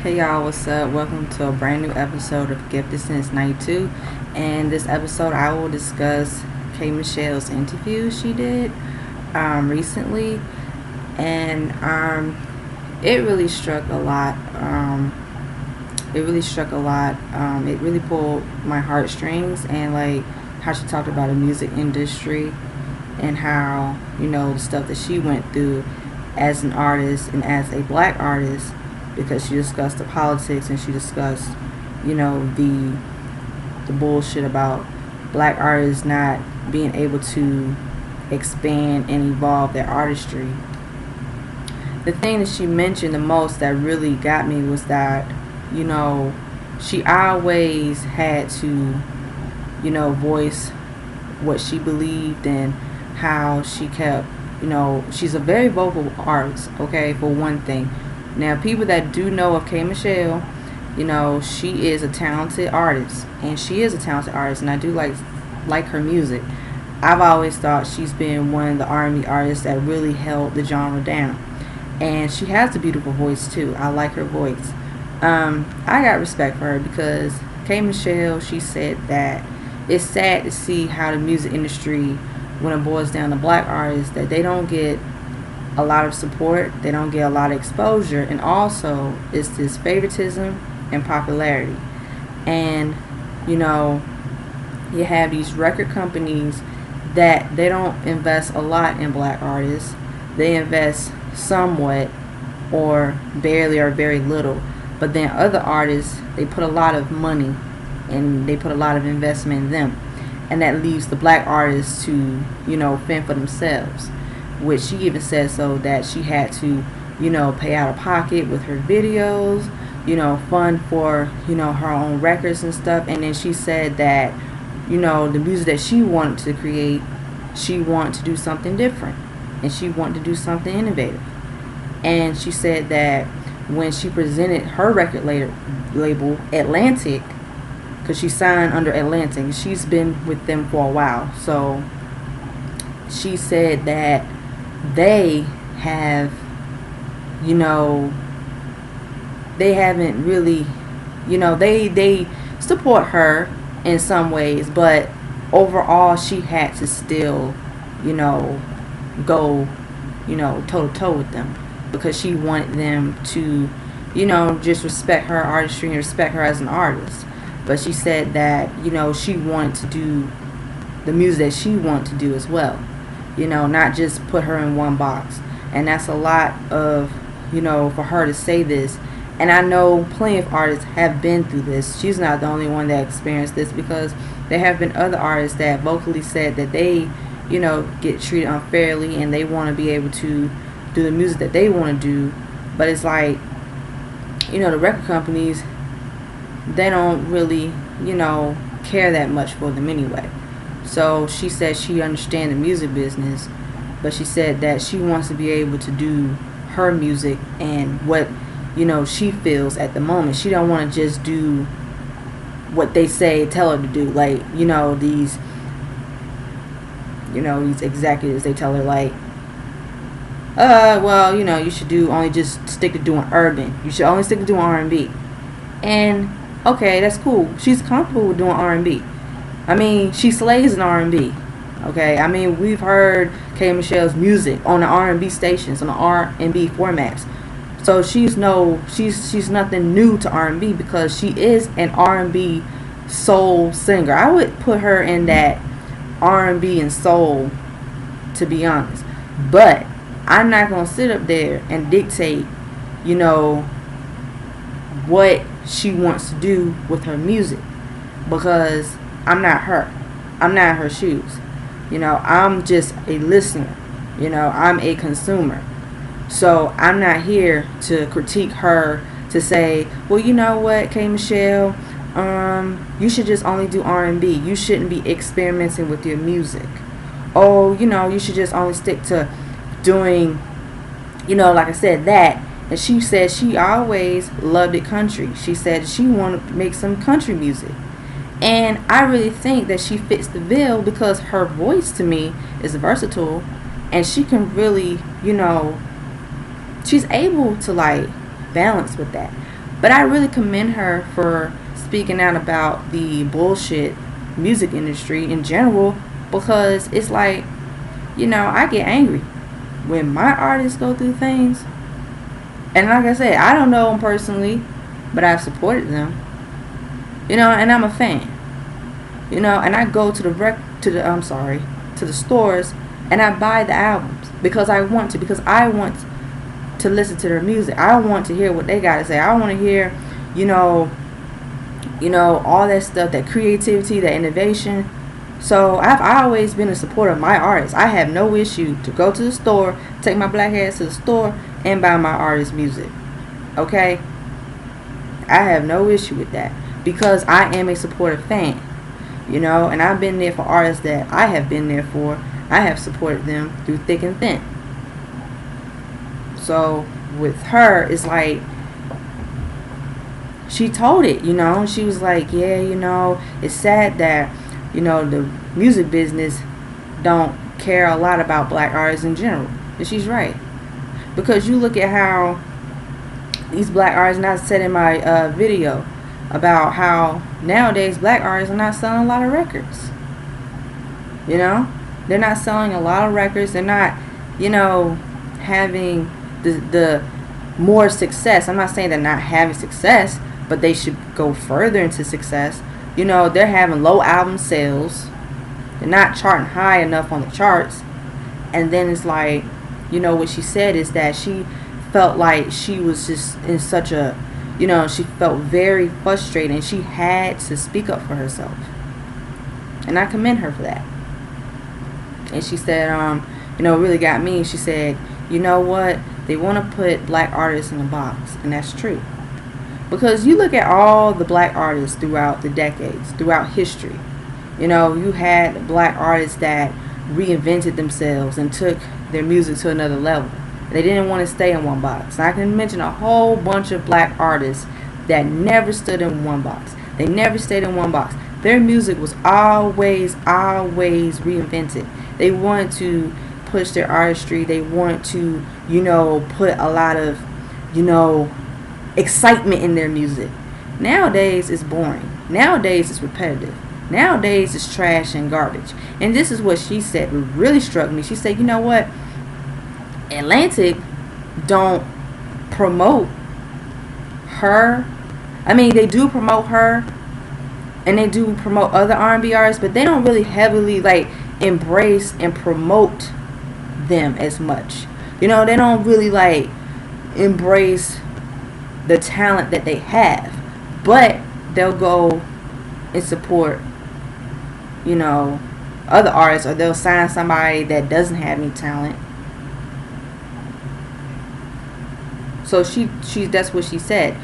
Hey y'all, what's up? Welcome to a brand new episode of Gifted Since 92. And this episode, I will discuss K Michelle's interview she did recently. And it really struck a lot. It really pulled my heartstrings, and like how she talked about the music industry and how, the stuff that she went through as an artist and as a black artist, because she discussed the politics and she discussed, the bullshit about black artists not being able to expand and evolve their artistry. The thing that she mentioned the most that really got me was that, she always had to, voice what she believed, and how she kept, she's a very vocal artist, okay, for one thing. Now, people that do know of K Michelle, she is a talented artist, and I do like her music. I've always thought she's been one of the R&B artists that really held the genre down, and she has a beautiful voice too. I like her voice. I got respect for her because K Michelle, she said that it's sad to see how the music industry, when it boils down to black artists, that they don't get a lot of support, they don't get a lot of exposure, and also it's this favoritism and popularity. And you have these record companies that they don't invest a lot in black artists. They invest somewhat, or barely, or very little. But then other artists, they put a lot of money and they put a lot of investment in them, and that leaves the black artists to fend for themselves, which she even said so that she had to pay out of pocket with her videos, fund for her own records and stuff. And then she said that the music that she wanted to create, she wanted to do something different, and she wanted to do something innovative. And she said that when she presented her record label Atlantic, because she signed under Atlantic, she's been with them for a while, so she said that they have, they haven't really, they support her in some ways, but overall she had to still, go, toe to toe with them, because she wanted them to, just respect her artistry and respect her as an artist. But she said that, she wanted to do the music that she wanted to do as well, not just put her in one box. And that's a lot of, for her to say this. And I know plenty of artists have been through this. She's not the only one that experienced this, because there have been other artists that vocally said that they, get treated unfairly, and they want to be able to do the music that they want to do. But it's like, the record companies, they don't really, care that much for them anyway. So she said she understands the music business, but she said that she wants to be able to do her music and what, she feels at the moment. She don't want to just do what they tell her to do. Like, these executives, they tell her like, well, you should only just stick to doing urban. You should only stick to doing R&B. And okay, that's cool. She's comfortable with doing R&B. I mean, she slays in R&B. Okay, I mean, we've heard K Michelle's music on the R&B stations, on the R&B formats. So she's nothing new to R&B, because she is an R&B soul singer. I would put her in that R&B and soul, to be honest. But I'm not gonna sit up there and dictate, what she wants to do with her music, because I'm not her. I'm not her shoes. I'm just a listener. I'm a consumer. So I'm not here to critique her, to say, well, you know what, K Michelle, you should just only do R&B. You shouldn't be experimenting with your music. Oh, you should just only stick to doing, like I said, that. And she said she always loved it country. She said she wanted to make some country music. And I really think that she fits the bill, because her voice to me is versatile, and she can really, she's able to like balance with that. But I really commend her for speaking out about the bullshit music industry in general, because it's like, I get angry when my artists go through things. And like I said, I don't know them personally, but I've supported them. And I'm a fan. And I go to the stores, and I buy the albums because I want to, listen to their music. I want to hear what they got to say. I want to hear, all that stuff, that creativity, that innovation. So I've always been a supporter of my artists. I have no issue to go to the store, take my black ass to the store, and buy my artist music. Okay? I have no issue with that because I am a supportive fan. And I've been there for artists that I have been there for. I have supported them through thick and thin. So with her, it's like, she told it, she was like, yeah, it's sad that, the music business don't care a lot about black artists in general. And she's right. Because you look at how these black artists, and I said in my video about how nowadays black artists are not selling a lot of records. They're not selling a lot of records. They're not, having the more success. I'm not saying they're not having success, but they should go further into success. They're having low album sales. They're not charting high enough on the charts. And then it's like, what she said is that she felt like she was just in such a, she felt very frustrated, and she had to speak up for herself. And I commend her for that. And she said, it really got me. She said, you know what? They want to put black artists in a box. And that's true. Because you look at all the black artists throughout the decades, throughout history. You had black artists that reinvented themselves and took their music to another level. They didn't want to stay in one box. And I can mention a whole bunch of black artists that never stood in one box. They never stayed in one box. Their music was always reinvented. They wanted to push their artistry. They wanted to, put a lot of, excitement in their music. Nowadays it's boring. Nowadays it's repetitive. Nowadays it's trash and garbage. And this is what she said, it really struck me. She said, you know what? Atlantic don't promote her. I mean, they do promote her, and they do promote other R&B artists, but they don't really heavily embrace and promote them as much. They don't really embrace the talent that they have, but they'll go and support other artists, or they'll sign somebody that doesn't have any talent. So she that's what she said.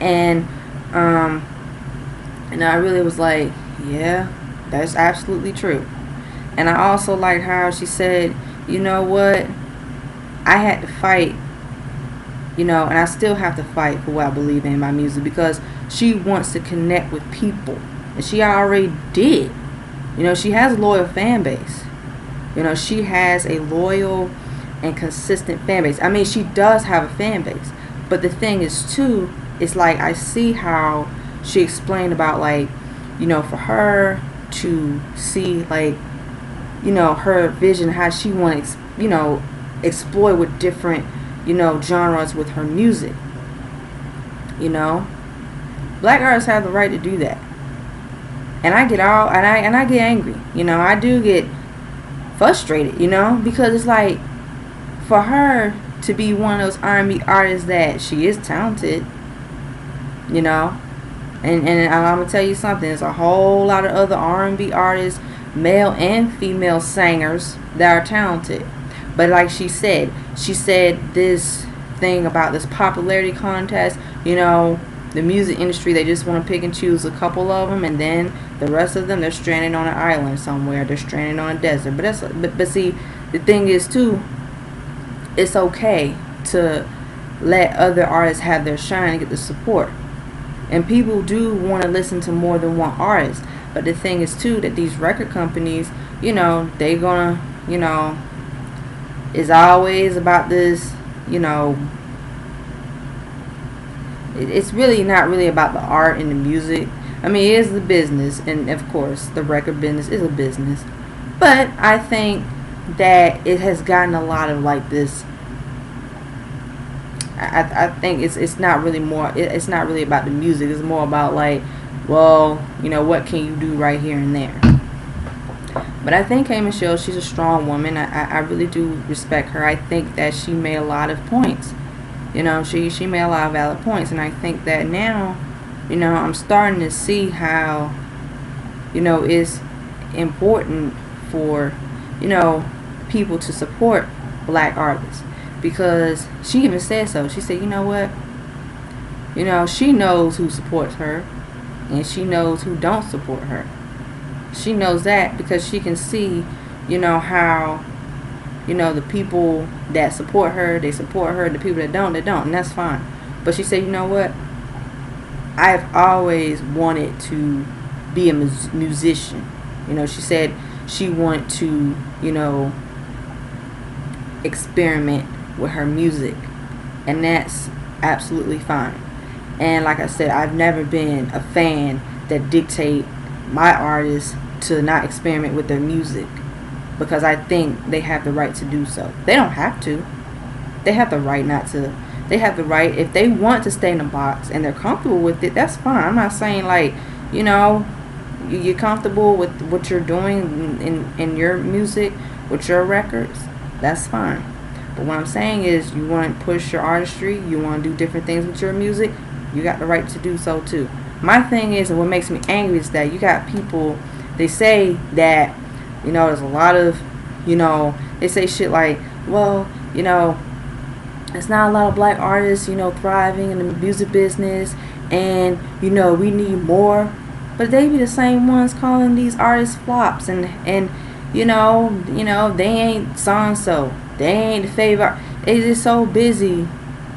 And I really was like, yeah, that's absolutely true. And I also like how she said, you know what, I had to fight, and I still have to fight for what I believe in my music, because she wants to connect with people, and she already did. She has a loyal fan base. She has a loyal and consistent fan base. I mean, she does have a fan base, but the thing is too, it's like, I see how she explained about for her to see her vision, how she wants explore with different genres with her music. Black artists have the right to do that. And I get I get angry. I do get frustrated, because it's like, for her to be one of those R&B artists that she is talented, and I'm gonna tell you something, there's a whole lot of other R&B artists, male and female singers, that are talented. But like she said this thing about this popularity contest, the music industry, they just want to pick and choose a couple of them, and then the rest of them, they're stranded on an island somewhere, they're stranded on a desert. But see, the thing is too, it's okay to let other artists have their shine and get the support. And people do want to listen to more than one artist. But the thing is too, that these record companies, they gonna, it's always about this, It's really not really about the art and the music. I mean, it is the business, and of course, the record business is a business. But I think that it has gotten a lot of like this. I think it's not really more. It's not really about the music. It's more about like, well, you know, what can you do right here and there. But I think K. Michelle, she's a strong woman. I really do respect her. I think that she made a lot of points. You know, she made a lot of valid points, and I think that now, you know, I'm starting to see how, you know, it's important for, you know, people to support black artists, because she even said so. She said, you know what, you know, she knows who supports her and she knows who don't support her. She knows that because she can see, you know, how, you know, the people that support her, they support her. The people that don't, they don't, and that's fine. But she said, you know what, I've always wanted to be a musician. You know, she said she wanted to, you know, experiment with her music, and that's absolutely fine. And like I said, I've never been a fan that dictate my artists to not experiment with their music, because I think they have the right to do so. They don't have to. They have the right not to. They have the right, if they want to stay in the box and they're comfortable with it, that's fine. I'm not saying like, you know, you're comfortable with what you're doing in your music, with your records, that's fine. But what I'm saying is, you want to push your artistry, you want to do different things with your music, you got the right to do so too. My thing is, and what makes me angry is that you got people, they say that, you know, there's a lot of, you know, they say shit like, well, you know, it's not a lot of black artists, you know, thriving in the music business, and, you know, we need more. But they be the same ones calling these artists flops, and you know, they ain't so-and-so, they ain't the favorite. They just so busy,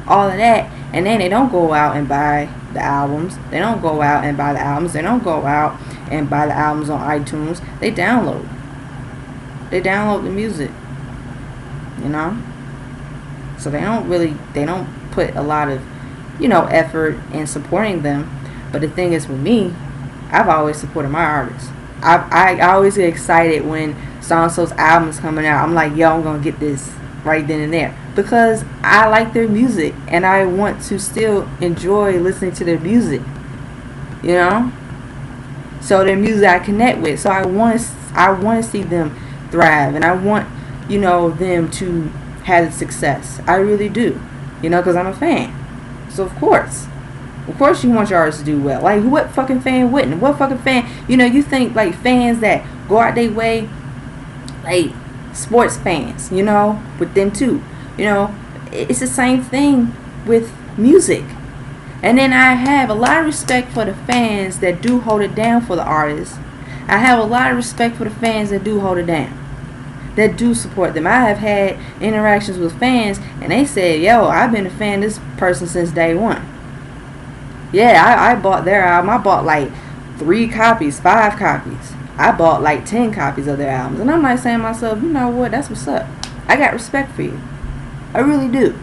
all of that, and then they don't go out and buy the albums. They don't go out and buy the albums. They don't go out and buy the albums on iTunes. They download. They download the music, you know. So they don't put a lot of, you know, effort in supporting them. But the thing is, with me, I've always supported my artists. I always get excited when so-and-so's album is coming out. I'm like, yo, I'm going to get this right then and there, because I like their music and I want to still enjoy listening to their music, you know. So their music I connect with. So I want to see them thrive, and I want, you know, them to have success. I really do, you know, because I'm a fan. So of course you want your artists to do well. Like, what fucking fan wouldn't? What fucking fan, you know, you think like fans that go out their way, like sports fans, you know, with them too, you know, it's the same thing with music. And then I have a lot of respect for the fans that do hold it down for the artists. I have a lot of respect for the fans that do hold it down, that do support them. I have had interactions with fans and they said, yo, I've been a fan of this person since day one. Yeah, I bought their album. I bought like 3 copies, 5 copies. I bought like 10 copies of their albums. And I'm like saying to myself, you know what, that's what's up. I got respect for you. I really do.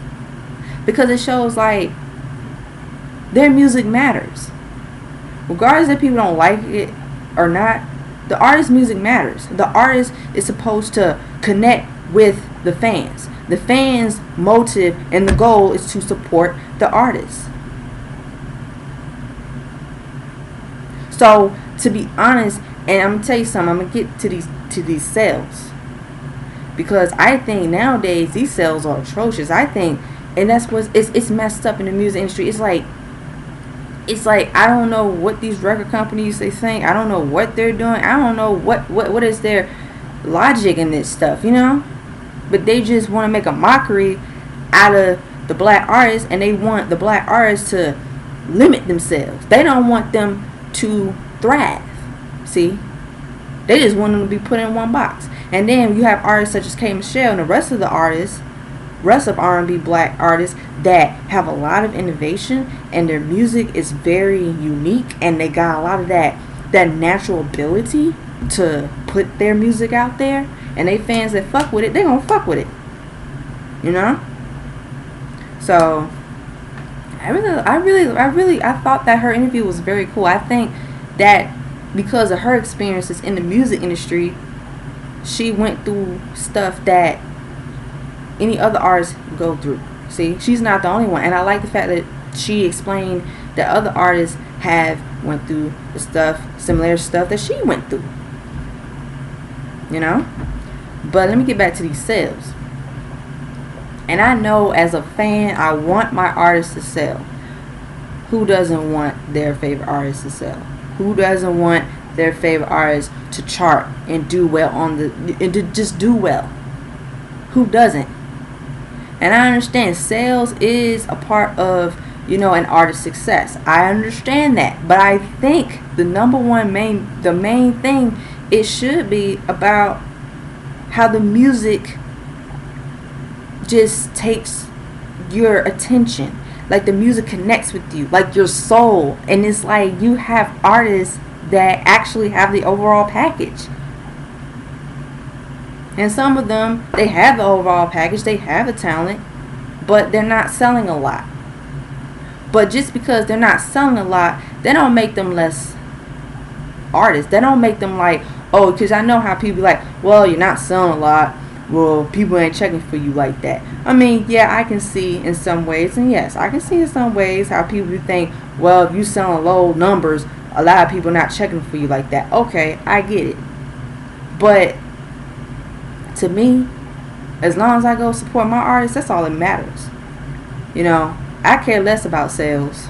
Because it shows like their music matters. Regardless if people don't like it or not, the artist's music matters. The artist is supposed to connect with the fans. The fans' motive and the goal is to support the artist. So, to be honest, and I'm gonna tell you something, I'm gonna get to these sales, because I think nowadays these sales are atrocious. I think, and that's what it's messed up in the music industry. It's like I don't know what these record companies they think. I don't know what they're doing. I don't know what is their logic in this stuff, you know. But they just want to make a mockery out of the black artists, and they want the black artists to limit themselves. They don't want them to thrive. See, they just want them to be put in one box. And then you have artists such as K. Michelle and the rest of the artists, rest of R&B black artists that have a lot of innovation, and their music is very unique, and they got a lot of that natural ability to put their music out there, and they fans that fuck with it, they gonna fuck with it, you know. So I thought that her interview was very cool. I think that because of her experiences in the music industry, she went through stuff that any other artist go through. See, she's not the only one, and I like the fact that she explained that other artists have went through the stuff, similar stuff that she went through. You know, but let me get back to these sales. And I know as a fan, I want my artists to sell. Who doesn't want their favorite artist to sell? Who doesn't want their favorite artist to chart and do well and to just do well? Who doesn't? And I understand sales is a part of, an artist's success. I understand that. But I think the main thing, it should be about how the music just takes your attention. Like the music connects with you, like your soul. And it's like you have artists that actually have the overall package. And some of them, they have the overall package, they have the talent, but they're not selling a lot. But just because they're not selling a lot, they don't make them less artists. They don't make them like, oh, because I know how people like, well, you're not selling a lot, well, people ain't checking for you like that. I mean, yeah, I can see in some ways, and yes, I can see in some ways how people think, well, if you selling low numbers, a lot of people not checking for you like that. Okay, I get it. But to me, as long as I go support my artists, that's all that matters. I care less about sales.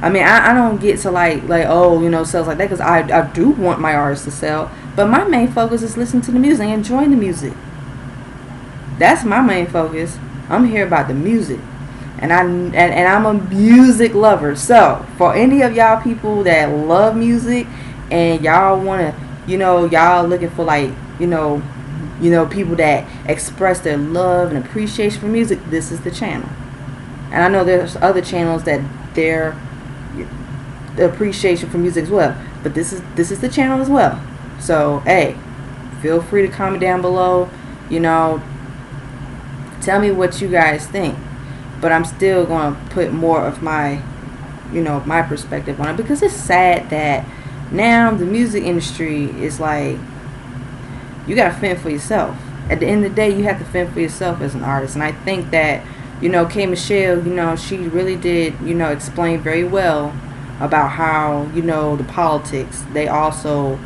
I mean, I don't get to like sales like that, because I do want my artists to sell. But my main focus is listening to the music and enjoying the music. That's my main focus. I'm here about the music. And I'm a music lover. So for any of y'all people that love music and y'all wanna, y'all looking for like, people that express their love and appreciation for music, this is the channel. And I know there's other channels that their appreciation for music as well, but this is the channel as well. So hey, feel free to comment down below. Tell me what you guys think. But I'm still going to put more of my, my perspective on it, because it's sad that now the music industry is like, you got to fend for yourself. At the end of the day, you have to fend for yourself as an artist. And I think that, K. Michelle, she really did, explain very well about how, the politics, they also,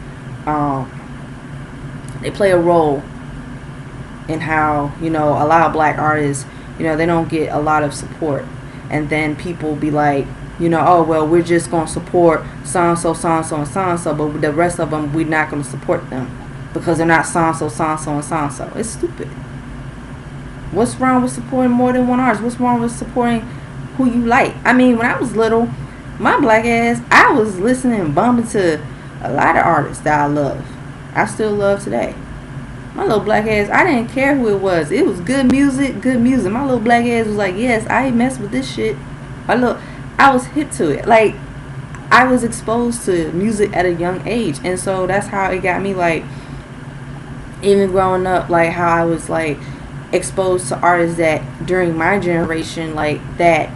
they play a role in how, a lot of black artists, they don't get a lot of support. And then people be like, oh, well, we're just going to support so-and-so, so-and-so, and so-and-so, but the rest of them, we're not going to support them because they're not so-and-so, so-and-so, and so-and-so. It's stupid. What's wrong with supporting more than one artist? What's wrong with supporting who you like? I mean, when I was little, my black ass, I was listening and bumping to a lot of artists that I love. I still love today. My little black ass, I didn't care who it was. It was good music, good music. My little black ass was like, yes, I ain't mess with this shit. I was hip to it. Like, I was exposed to music at a young age. And so that's how it got me, like, even growing up, like, how I was, like, exposed to artists that during my generation, like, that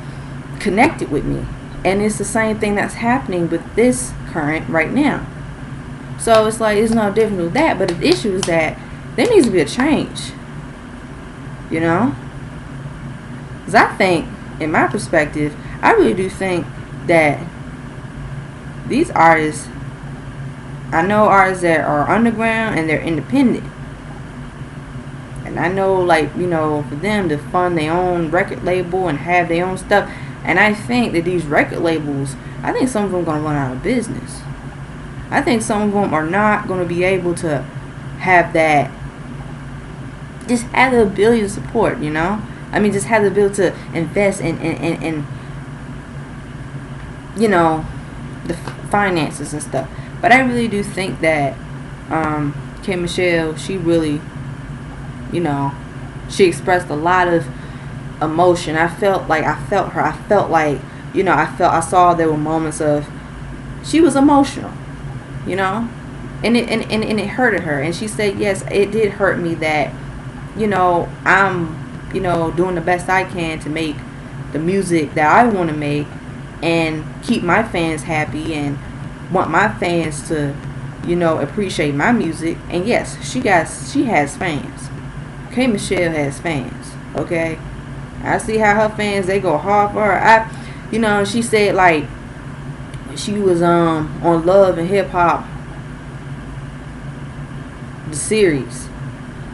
connected with me. And it's the same thing that's happening with this current right now. So it's like, it's no different with that. But the issue is that there needs to be a change. Because I think, in my perspective, I really do think that these artists, I know artists that are underground and they're independent. And I know, like, for them to fund their own record label and have their own stuff. And I think that these record labels, I think some of them are going to run out of business. I think some of them are not going to be able to have that, just have the ability to support, I mean, just have the ability to invest in the finances and stuff. But I really do think that K. Michelle, she really, she expressed a lot of emotion. I felt her. I felt like, I saw there were moments of, she was emotional, and it hurted her. And she said, yes, it did hurt me that, I'm, doing the best I can to make the music that I want to make and keep my fans happy and want my fans to, appreciate my music. And yes, she has fans. K Michelle has fans. Okay, I see how her fans, they go hard for her. She said like she was on Love and Hip Hop, the series,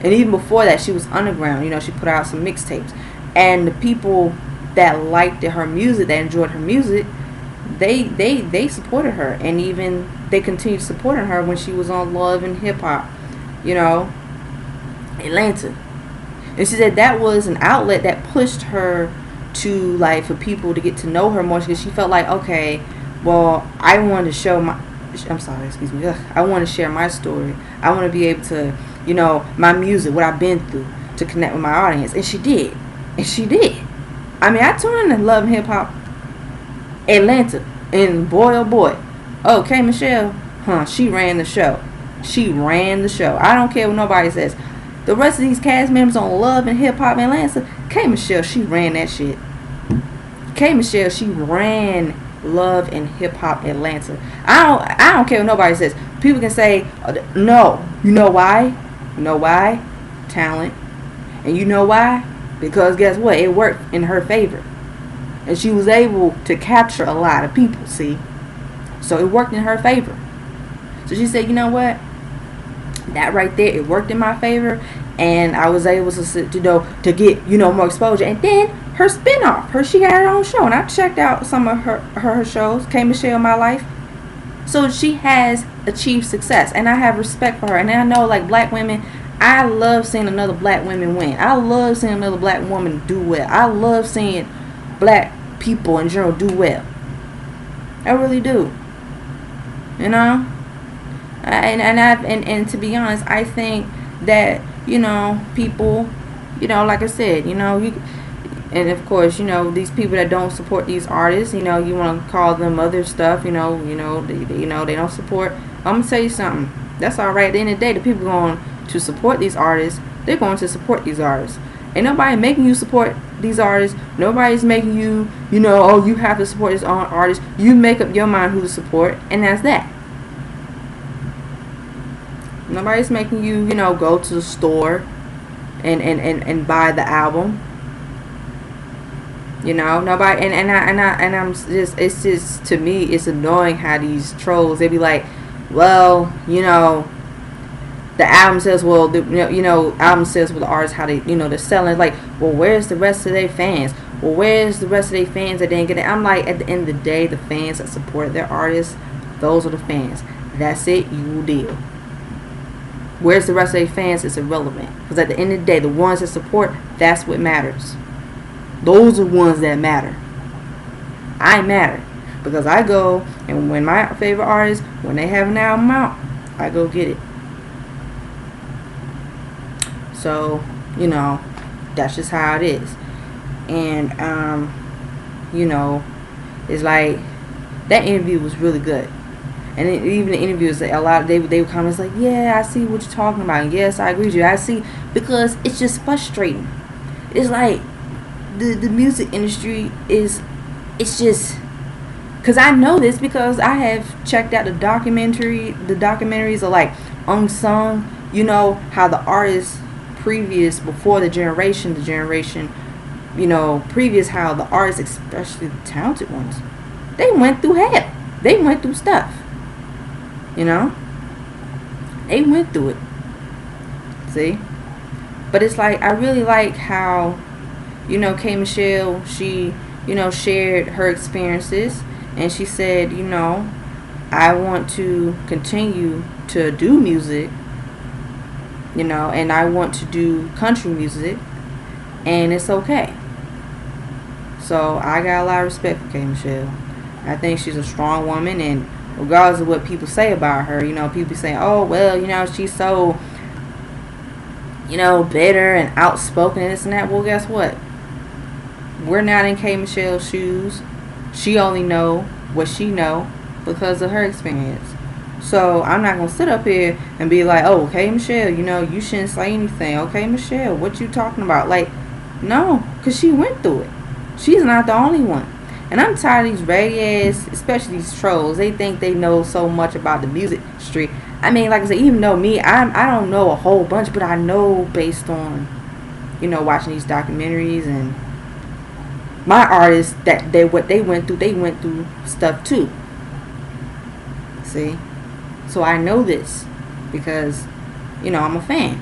and even before that she was underground. She put out some mixtapes, and the people that liked her music, that enjoyed her music, they supported her, and even they continued supporting her when she was on Love and Hip Hop, Atlanta. And she said that was an outlet that pushed her to, like, for people to get to know her more, because she felt like, okay, well, I want to show my, I'm sorry, excuse me, I want to share my story. I want to be able to, my music, what I've been through, to connect with my audience. And she did. I mean, I tuned in to Love and Hip Hop Atlanta, and boy, oh boy, K Michelle, she ran the show. I don't care what nobody says. The rest of these cast members on Love and Hip Hop Atlanta, K Michelle, she ran that shit. K Michelle, she ran Love and Hip Hop Atlanta. I don't care what nobody says. People can say no. You know why? Talent. And you know why? Because guess what? It worked in her favor. And she was able to capture a lot of people, see? So it worked in her favor. So she said, you know what? That right there, it worked in my favor. And I was able to get, more exposure. And then her spinoff, she had her own show. And I checked out some of her shows, K Michelle My Life. So she has achieved success. And I have respect for her. And I know, like, black women, I love seeing another black woman win. I love seeing another black woman do well. I love seeing black people in general do well. I really do. And to be honest, I think that people, like I said, and of course, these people that don't support these artists, you want to call them other stuff, they don't support. I'm gonna tell you something. That's all right. At the end of the day, the people going to support these artists, they're going to support these artists. Ain't nobody making you support these artists. Nobody's making you, you have to support this artist. You make up your mind who to support, and that's that. Nobody's making you, go to the store and buy the album. Nobody, and I'm just, it's just, to me, it's annoying how these trolls, they be like, well, the album says, well, album says, well, the artists, how they, they're selling. Like, well, where's the rest of their fans? Well, where's the rest of their fans that didn't get it? I'm like, at the end of the day, the fans that support their artists, those are the fans. That's it. You deal. Where's the rest of their fans? It's irrelevant. Because at the end of the day, the ones that support, that's what matters. Those are the ones that matter. I matter. Because I go, and when my favorite artists, when they have an album out, I go get it. So, that's just how it is. And, it's like, that interview was really good. And even the interviews, a lot of, they would comments like, yeah, I see what you're talking about. Yes, I agree with you. I see, because it's just frustrating. It's like, the music industry it's just, because I know this because I have checked out the documentaries of, like, Unsung, how the artists previous, before the generation, previous, how the artists, especially the talented ones, they went through hell. They went through stuff. They went through it. See? But it's like, I really like how, K Michelle, she, shared her experiences, and she said, I want to continue to do music, and I want to do country music, and it's okay. So I got a lot of respect for K Michelle. I think she's a strong woman, and regardless of what people say about her, people say, oh, well, she's so, bitter and outspoken and this and that. Well, guess what? We're not in K Michelle's shoes. She only know what she know because of her experience. So I'm not going to sit up here and be like, oh, K Michelle, you shouldn't say anything. Okay, Michelle, what you talking about? Like, no, because she went through it. She's not the only one. And I'm tired of these radios, especially these trolls. They think they know so much about the music industry. I mean, like I said, even though me, I don't know a whole bunch, but I know based on, watching these documentaries and my artists that what they went through stuff too. See? So I know this because, I'm a fan.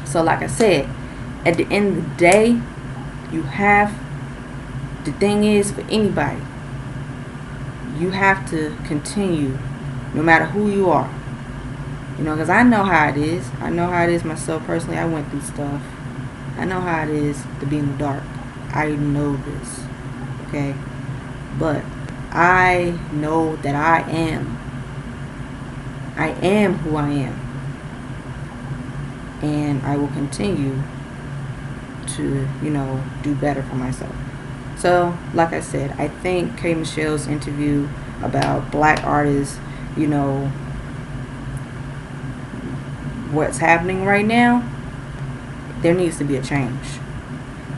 So like I said, at the end of the day, the thing is, for anybody, you have to continue no matter who you are. Because I know how it is. I know how it is myself personally. I went through stuff. I know how it is to be in the dark. I know this. Okay? But I know that I am who I am. And I will continue to, do better for myself. So, like I said, I think K. Michelle's interview about black artists, what's happening right now, there needs to be a change.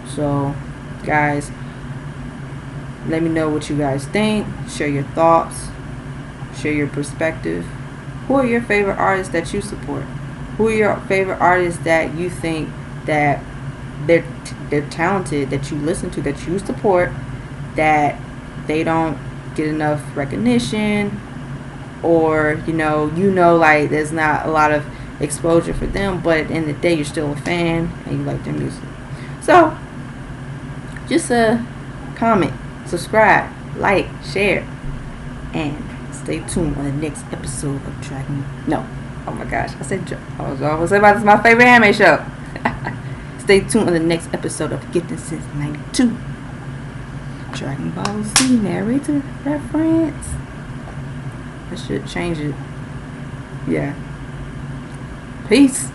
So, guys, let me know what you guys think. Share your thoughts. Share your perspective. Who are your favorite artists that you support? Who are your favorite artists that you think that they're talented, that you listen to, that you support, that they don't get enough recognition, or like there's not a lot of exposure for them, but at the end of the day you're still a fan and you like their music. So just comment, subscribe, like, share, and stay tuned on the next episode of Dragon. No, oh my gosh, I was almost about this is my favorite anime show. Stay tuned on the next episode of Gifted Since 92. Dragon Ball Z narrator reference. I should change it. Yeah. Peace.